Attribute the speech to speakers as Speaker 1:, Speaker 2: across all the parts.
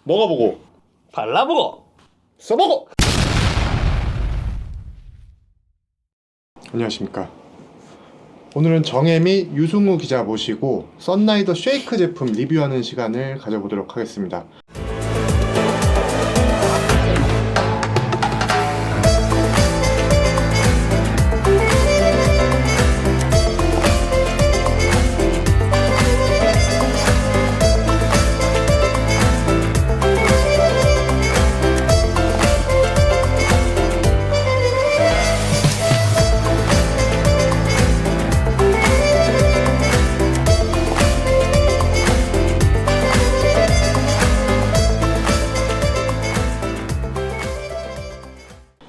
Speaker 1: 먹어보고
Speaker 2: 발라보고
Speaker 1: 써보고. 안녕하십니까. 오늘은 정혜미, 유승우 기자 모시고 썬라이더 쉐이크 제품 리뷰하는 시간을 가져보도록 하겠습니다.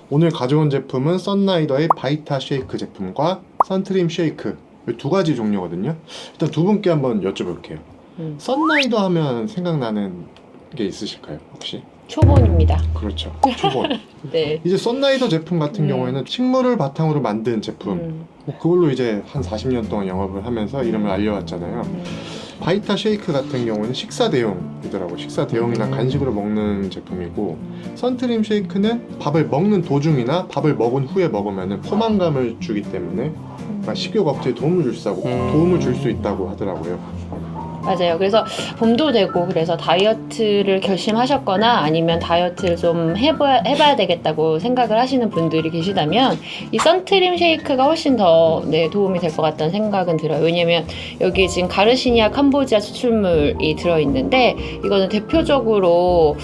Speaker 1: 오늘 가져온 제품은 썬라이더의 바이타 쉐이크 제품과 선트림 쉐이크, 이 두 가지 종류거든요. 일단 두 분께 한번 여쭤볼게요. 썬라이더 하면 생각나는 게 있으실까요, 혹시?
Speaker 3: 초본입니다.
Speaker 1: 그렇죠, 초본.
Speaker 3: 네.
Speaker 1: 이제 썬라이더 제품 같은 경우에는 식물을 바탕으로 만든 제품, 그걸로 이제 한 40년 동안 영업을 하면서 이름을 알려왔잖아요. 바이타 쉐이크 같은 경우는 식사 대용이더라고요. 식사 대용이나 간식으로 먹는 제품이고, 선트림 쉐이크는 밥을 먹는 도중이나 밥을 먹은 후에 먹으면 포만감을 주기 때문에 식욕 억제에 도움을 줄 수 있다고 하더라고요.
Speaker 3: 맞아요. 그래서 봄도 되고 그래서 다이어트를 결심하셨거나 아니면 다이어트를 좀 해봐야 되겠다고 생각을 하시는 분들이 계시다면 이 선트림 쉐이크가 훨씬 더 도움이 될 것 같다는 생각은 들어요. 왜냐면 여기 지금 가르시니아 캄보지아 수출물이 들어있는데 이거는 대표적으로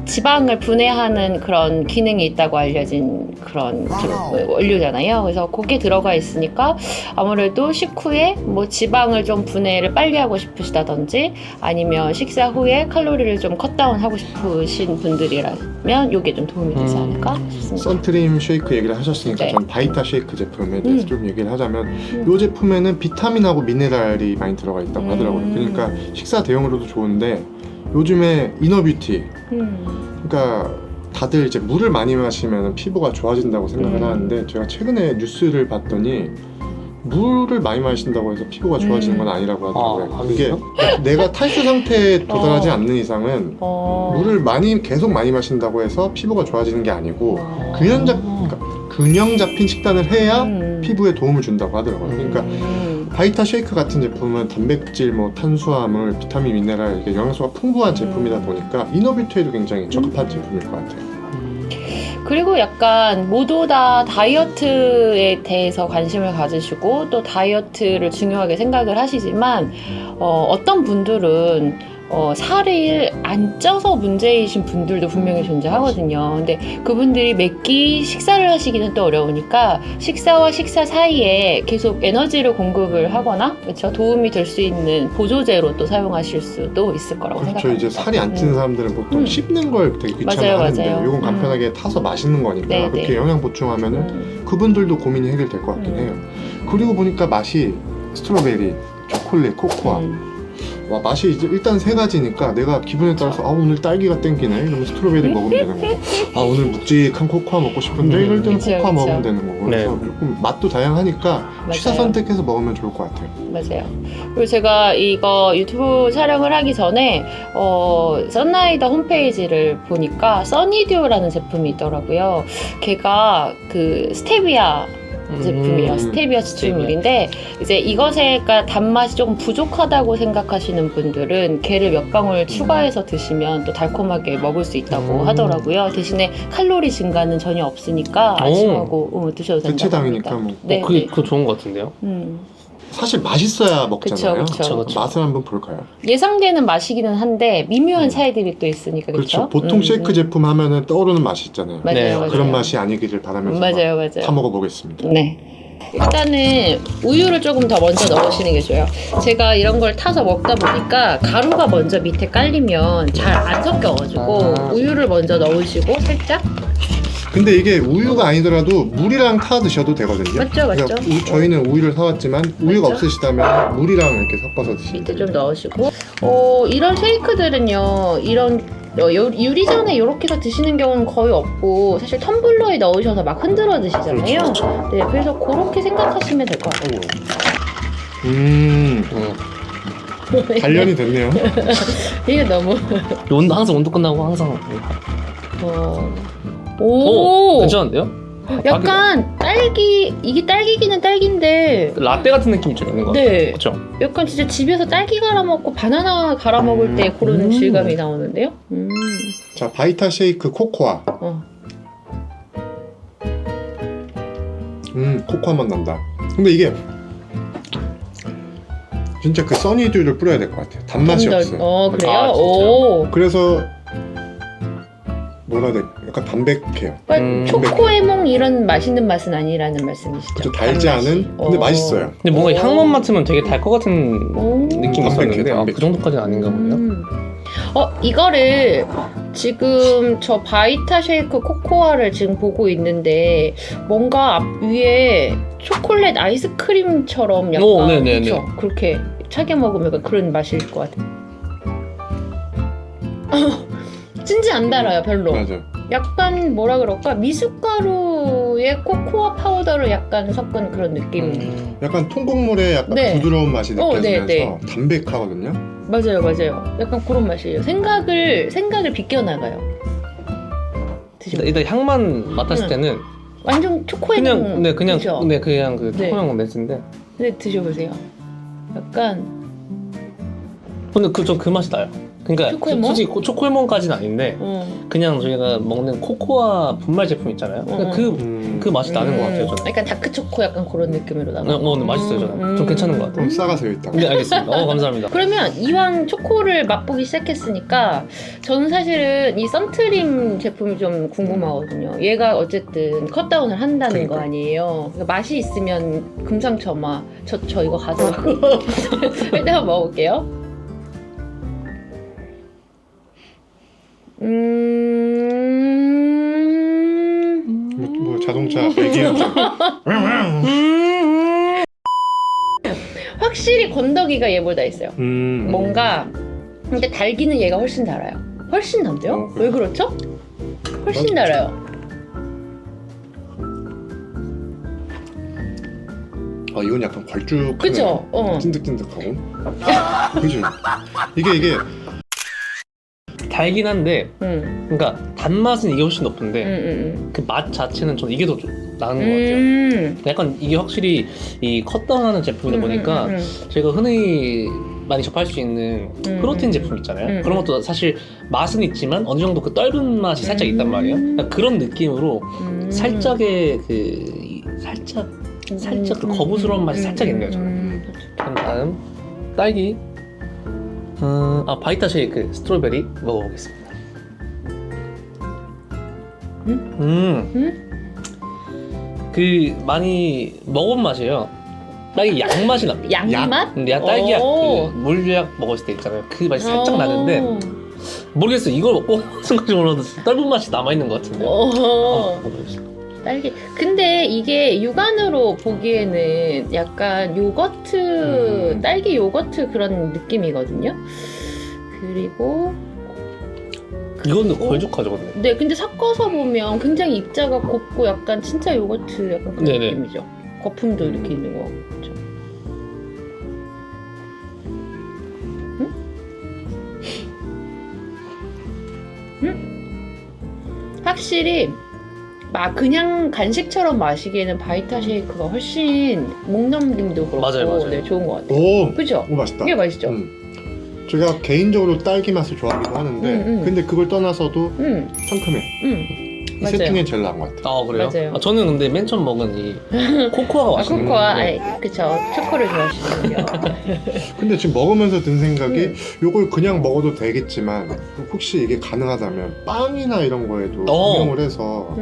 Speaker 3: 지방을 분해하는 그런 기능이 있다고 알려진 그런 원료잖아요. 그래서 그게 들어가 있으니까 아무래도 식후에 뭐 지방을 좀 분해를 빨리 하고 싶으시다든지 아니면 식사 후에 칼로리를 좀 컷다운 하고 싶으신 분들이라면 이게 좀 도움이 되지 않을까 싶습니다.
Speaker 1: 선트림 쉐이크 얘기를 하셨으니까
Speaker 3: 네.
Speaker 1: 전 바이타 쉐이크 제품에 대해서 좀 얘기를 하자면 이 제품에는 비타민하고 미네랄이 많이 들어가 있다고 하더라고요. 그러니까 식사 대용으로도 좋은데 요즘에 이너뷰티, 그러니까 다들 이제 물을 많이 마시면 피부가 좋아진다고 생각을 하는데 제가 최근에 뉴스를 봤더니 물을 많이 마신다고 해서 피부가 좋아지는 건 아니라고 하더라고요. 이게 내가 탈수 상태에 도달하지 않는 이상은 물을 계속 많이 마신다고 해서 피부가 좋아지는 게 아니고 균형 잡힌 식단을 해야 피부에 도움을 준다고 하더라고요. 그러니까 바이타 쉐이크 같은 제품은 단백질, 탄수화물, 비타민, 미네랄 이렇게 영양소가 풍부한 제품이다 보니까 이너뷰티에도 굉장히 적합한 제품일 것 같아요.
Speaker 3: 그리고 약간 모두 다 다이어트에 대해서 관심을 가지시고 또 다이어트를 중요하게 생각을 하시지만 어떤 분들은 살을 안 쪄서 문제이신 분들도 분명히 존재하거든요. 근데 그분들이 매끼 식사를 하시기는 또 어려우니까 식사와 식사 사이에 계속 에너지를 공급을 하거나 그렇죠? 도움이 될 수 있는 보조제로 또 사용하실 수도 있을 거라고 생각합니다.
Speaker 1: 그렇죠. 이제 살이 안 찌는 사람들은 보통 씹는 걸 되게 귀찮아하는데
Speaker 3: 맞아요.
Speaker 1: 이건 간편하게 타서 마시는 거니까
Speaker 3: 네,
Speaker 1: 그렇게
Speaker 3: 네.
Speaker 1: 영양 보충하면은 그분들도 고민이 해결될 것 같긴 해요. 그리고 보니까 맛이 스트로베리, 초콜릿, 코코아 와, 맛이 이제 일단 세 가지니까 내가 기분에 따라서 오늘 딸기가 땡기네 이러면 스트로베리 먹으면 되는 거고 오늘 묵직한 코코아 먹고 싶은데 이럴 때는
Speaker 3: 그쵸,
Speaker 1: 코코아
Speaker 3: 그쵸.
Speaker 1: 먹으면 되는 거고 그래서 조금 맛도 다양하니까 취사
Speaker 3: 맞아요.
Speaker 1: 선택해서 먹으면 좋을 것 같아요.
Speaker 3: 맞아요. 그리고 제가 이거 유튜브 촬영을 하기 전에 썬라이더 홈페이지를 보니까 써니듀라는 제품이 있더라고요. 걔가 그 스테비아 제품이에요. 스테비아 추출물인데 이제 이것에 단맛이 조금 부족하다고 생각하시는 분들은 걔를 몇 방울 추가해서 드시면 또 달콤하게 먹을 수 있다고 하더라고요. 대신에 칼로리 증가는 전혀 없으니까 안심하고 드셔도 된다고
Speaker 1: 대체당이니까
Speaker 3: 합니다.
Speaker 1: 뭐.
Speaker 3: 네,
Speaker 2: 그거 좋은 것 같은데요?
Speaker 1: 사실 맛있어야 먹잖아요.
Speaker 3: 그쵸.
Speaker 1: 맛을 한번 볼까요?
Speaker 3: 예상되는 맛이기는 한데 미묘한 차이들이 또 있으니까
Speaker 1: 그렇죠.
Speaker 3: 그렇죠.
Speaker 1: 보통 쉐이크 제품 하면은 떠오르는 맛이 있잖아요.
Speaker 3: 맞아요,
Speaker 2: 네,
Speaker 3: 맞아요.
Speaker 1: 그런 맛이 아니기를 바라면서
Speaker 3: 맞아요.
Speaker 1: 다 먹어보겠습니다.
Speaker 3: 네. 일단은 우유를 조금 더 먼저 넣으시는 게 좋아요. 제가 이런 걸 타서 먹다 보니까 가루가 먼저 밑에 깔리면 잘 안 섞여가지고 우유를 먼저 넣으시고 살짝.
Speaker 1: 근데 이게 우유가 아니더라도 물이랑 타 드셔도 되거든요.
Speaker 3: 맞죠.
Speaker 1: 그러니까 저희는 우유를 사왔지만 우유가 없으시다면 물이랑 이렇게 섞어서 드시면
Speaker 3: 밑에
Speaker 1: 돼요.
Speaker 3: 좀 넣으시고 이런 쉐이크들은요 이런 유리잔에 이렇게 해서 드시는 경우는 거의 없고 사실 텀블러에 넣으셔서 막 흔들어 드시잖아요. 네, 그래서 그렇게 생각하시면 될 것 같아요.
Speaker 1: 관련이 됐네요.
Speaker 3: 이게 너무
Speaker 2: 항상 온도 끝나고 항상
Speaker 3: 오,
Speaker 2: 괜찮은데요?
Speaker 3: 약간 딸기 이게 딸기기는 딸기인데
Speaker 2: 라떼 같은 느낌이 좀 있는 것 같아요.
Speaker 3: 네,
Speaker 2: 그렇죠.
Speaker 3: 약간 진짜 집에서 딸기 갈아 먹고 바나나 갈아 먹을 때 그런 질감이 나오는데요.
Speaker 1: 자, 바이타 쉐이크 코코아. 코코아 맛 난다. 근데 이게 진짜 그 써니듀를 뿌려야 될 것 같아요. 단맛이 없어요.
Speaker 3: 그래요?
Speaker 2: 아, 진짜요?
Speaker 3: 오.
Speaker 1: 그래서 뭐라 해야 돼? 약간 담백해요.
Speaker 3: 그러니까 초코에몽 이런 맛있는 맛은 아니라는 말씀이시죠?
Speaker 1: 그죠, 달지
Speaker 3: 단맛이.
Speaker 1: 않은? 근데 맛있어요.
Speaker 2: 근데 뭔가 향만 맡으면 되게 달 것 같은 느낌이 있었는데
Speaker 1: 담백해.
Speaker 2: 그 정도까지는 아닌가 보네요.
Speaker 3: 이거를 지금 저 바이타 쉐이크 코코아를 지금 보고 있는데 뭔가 앞 위에 초콜릿 아이스크림처럼 약간
Speaker 2: 오, 네네네.
Speaker 3: 그쵸? 그렇게 차게 먹으면 약간 그런 맛일 것 같아요. 진지 안 달아요, 별로.
Speaker 1: 맞아.
Speaker 3: 약간 뭐라 그럴까, 미숫가루에 코코아 파우더를 약간 섞은 그런 느낌.
Speaker 1: 약간 통곡물에 약간
Speaker 3: 네.
Speaker 1: 부드러운 맛이 느껴지면서
Speaker 3: 네.
Speaker 1: 담백하거든요.
Speaker 3: 맞아요. 약간 그런 맛이에요. 생각을 비껴나가요. 드셔보세요.
Speaker 2: 일단 향만 맡았을 때는
Speaker 3: 완전 초코에몽.
Speaker 2: 그냥
Speaker 3: 그죠?
Speaker 2: 그냥 그
Speaker 3: 네.
Speaker 2: 초코향 냈는데
Speaker 3: 근데 드셔보세요. 약간
Speaker 2: 근데 그 맛이 나요. 그러니까
Speaker 3: 초코에몽?
Speaker 2: 솔직히 초코에몽까지는 아닌데 그냥 저희가 먹는 코코아 분말 제품 있잖아요. 그 맛이 나는 것 같아요. 저는.
Speaker 3: 약간 다크 초코 약간 그런 느낌으로 나가.
Speaker 2: 근데 맛있어요. 저는 좀 괜찮은 것 같아요.
Speaker 1: 그럼 싸가서 여기다가.
Speaker 2: 네, 알겠습니다. 감사합니다.
Speaker 3: 그러면 이왕 초코를 맛보기 시작했으니까 저는 사실은 이 선트림 제품이 좀 궁금하거든요. 얘가 어쨌든 컷다운을 한다는
Speaker 1: 그러니까.
Speaker 3: 거 아니에요. 그러니까 맛이 있으면 금상첨화. 저 이거 가져가고 일단 한번 먹어볼게요.
Speaker 1: 뭐 자동차 배기음성.
Speaker 3: 확실히 건더기가 얘보다 있어요. 뭔가 근데 달기는 얘가 훨씬 달아요. 훨씬 단데요?
Speaker 1: 그래.
Speaker 3: 왜 그렇죠? 훨씬 달아요.
Speaker 1: 이건 약간 걸쭉하네.
Speaker 3: 그죠?
Speaker 1: 찐득찐득하고. 그죠? 이게
Speaker 2: 달긴 한데 그러니까 단맛은 이게 훨씬 높은데 그 맛 자체는 좀 이게 더 나은 것 같아요. 약간 이게 확실히 이 컷다운하는 제품이다 보니까 저희가 흔히 많이 접할 수 있는 프로틴 제품 있잖아요. 그런 것도 사실 맛은 있지만 어느 정도 그 떫은 맛이 살짝 있단 말이에요. 그러니까 그런 느낌으로 살짝의 살짝 그 거부스러운 맛이 살짝 있네요. 저는. 그럼 다음 딸기. 바이타 쉐이크 스트로베리 먹어보겠습니다. 그 많이 먹은 맛이에요. 딸기 양 맛이 납니다.
Speaker 3: 양맛?
Speaker 2: 내가 딸기약 그 물약 먹었을 때 있잖아요. 그 맛이 살짝 나는데 모르겠어요. 이걸 먹고 순간적으로 몰라도 떫은 맛이 남아있는 것 같은데요. 먹어보겠습니다.
Speaker 3: 딸기. 근데 이게 육안으로 보기에는 약간 요거트, 딸기 요거트 그런 느낌이거든요. 그리고
Speaker 2: 이건 걸쭉하죠, 근데.
Speaker 3: 네, 근데 섞어서 보면 굉장히 입자가 곱고 약간 진짜 요거트 약간 그런
Speaker 2: 네네.
Speaker 3: 느낌이죠. 거품도 이렇게 있는 거 같죠. 확실히 그냥 간식처럼 마시기에는 바이타 쉐이크가 훨씬 목 넘김도 그렇고
Speaker 2: 맞아요.
Speaker 3: 네, 좋은 것 같아요.
Speaker 1: 오
Speaker 3: 그죠?
Speaker 1: 맛있다.
Speaker 3: 이게 맛있죠?
Speaker 1: 제가 개인적으로 딸기 맛을 좋아하기도 하는데 근데 그걸 떠나서도 상큼해. 이 셋
Speaker 3: 맞아요.
Speaker 1: 중에 제일 나은 것 같아.
Speaker 2: 그래요?
Speaker 3: 맞아요.
Speaker 2: 저는 근데 맨 처음 먹은 이 코코아가 맛있는
Speaker 3: 코코아,
Speaker 2: 네.
Speaker 3: 그쵸. 초코를 좋아하시는군요.
Speaker 1: 근데 지금 먹으면서 든 생각이 요걸 그냥 먹어도 되겠지만 혹시 이게 가능하다면 빵이나 이런 거에도 응용을 해서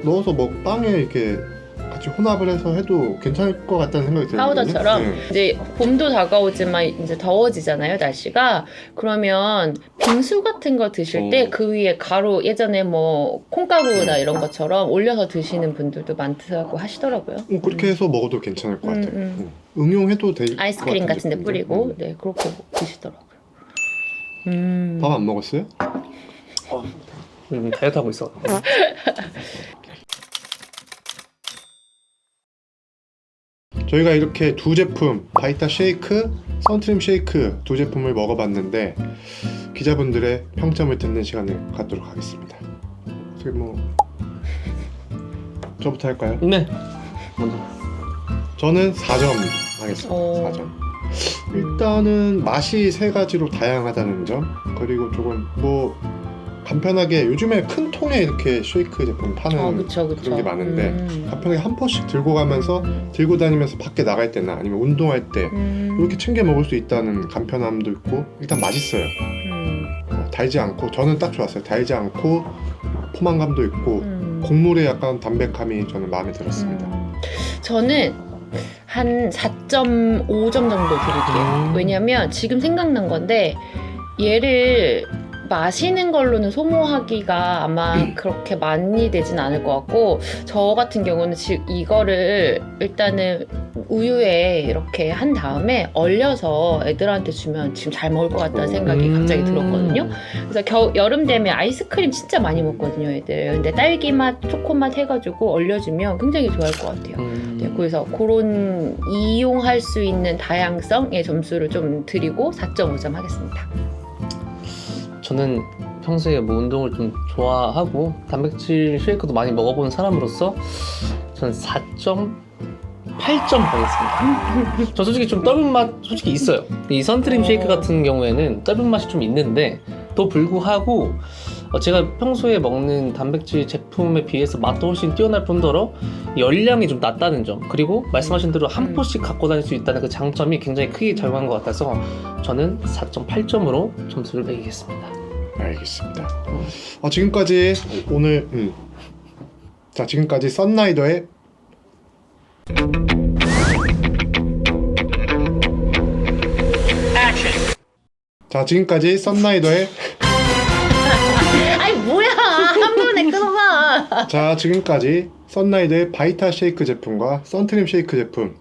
Speaker 1: 넣어서 빵에 이렇게 같이 혼합을 해서 해도 괜찮을 것 같다는 생각이 들거든요.
Speaker 3: 파우더처럼
Speaker 1: 네.
Speaker 3: 이제 봄도 다가오지만 이제 더워지잖아요, 날씨가. 그러면 빙수 같은 거 드실 때 그 위에 가루, 예전에 뭐 콩가루나 이런 것처럼 올려서 드시는 분들도 많다고 하시더라고요.
Speaker 1: 그렇게 해서 먹어도 괜찮을 것 같아요. 응용해도 될 것 같은
Speaker 3: 아이스크림 같은 데
Speaker 1: 느낌인데.
Speaker 3: 뿌리고 네, 그렇게 드시더라고요.
Speaker 1: 밥 안 먹었어요?
Speaker 2: 요즘 다이어트 하고 있어.
Speaker 1: 저희가 이렇게 두 제품 바이타 쉐이크, 선트림 쉐이크 두 제품을 먹어봤는데 기자분들의 평점을 듣는 시간을 갖도록 하겠습니다. 어떻게 뭐 저부터 할까요?
Speaker 2: 네. 먼저.
Speaker 1: 저는 4점 하겠습니다.
Speaker 3: 오.
Speaker 1: 4점. 일단은 맛이 세 가지로 다양하다는 점, 그리고 조금 뭐 간편하게 요즘에 큰 통에 이렇게 쉐이크 제품 파는
Speaker 3: 그쵸.
Speaker 1: 그런 게 많은데 간편하게 한 포씩 들고 가면서 들고 다니면서 밖에 나갈 때나 아니면 운동할 때 이렇게 챙겨 먹을 수 있다는 간편함도 있고 일단 맛있어요. 달지 않고 저는 딱 좋았어요. 달지 않고 포만감도 있고 곡물의 약간 담백함이 저는 마음에 들었습니다.
Speaker 3: 저는 한 4.5점 정도 드릴게요. 왜냐면 지금 생각난 건데 얘를 마시는 걸로는 소모하기가 아마 그렇게 많이 되진 않을 것 같고, 저 같은 경우는 지금 이거를 일단은 우유에 이렇게 한 다음에 얼려서 애들한테 주면 지금 잘 먹을 것 같다는 생각이 갑자기 들었거든요. 그래서 여름 되면 아이스크림 진짜 많이 먹거든요, 애들. 근데 딸기 맛, 초코 맛 해가지고 얼려주면 굉장히 좋아할 것 같아요. 네, 그래서 그런 이용할 수 있는 다양성의 점수를 좀 드리고 4.5점 하겠습니다.
Speaker 2: 저는 평소에 뭐 운동을 좀 좋아하고 단백질 쉐이크도 많이 먹어본 사람으로서 저는 4.8점 가겠습니다. 저 솔직히 좀 떫은 맛 솔직히 있어요. 이 선트림 쉐이크 같은 경우에는 떫은 맛이 좀 있는데 또 불구하고 제가 평소에 먹는 단백질 제품에 비해서 맛도 훨씬 뛰어날 뿐더러 열량이 좀 낮다는 점, 그리고 말씀하신 대로 한 포씩 갖고 다닐 수 있다는 그 장점이 굉장히 크게 작용한 것 같아서 저는 4.8점으로 점수를 매기겠습니다.
Speaker 1: 알겠습니다. 지금까지 오늘 지금까지 썬라이더의 지금까지 썬라이더의
Speaker 3: 아니 뭐야, 한 번에 끊어봐.
Speaker 1: 지금까지 썬라이더의 바이타 쉐이크 제품과 선트림 쉐이크 제품,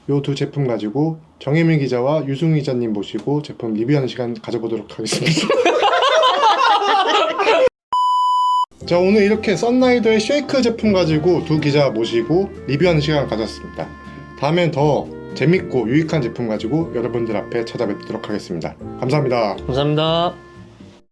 Speaker 1: 요 두 제품 가지고 정혜민 기자와 유승 기자님 모시고 제품 리뷰하는 시간 가져보도록 하겠습니다. 자, 오늘 이렇게 썬라이더의 쉐이크 제품 가지고 두 기자 모시고 리뷰하는 시간을 가졌습니다. 다음엔 더 재밌고 유익한 제품 가지고 여러분들 앞에 찾아뵙도록 하겠습니다. 감사합니다.
Speaker 2: 감사합니다.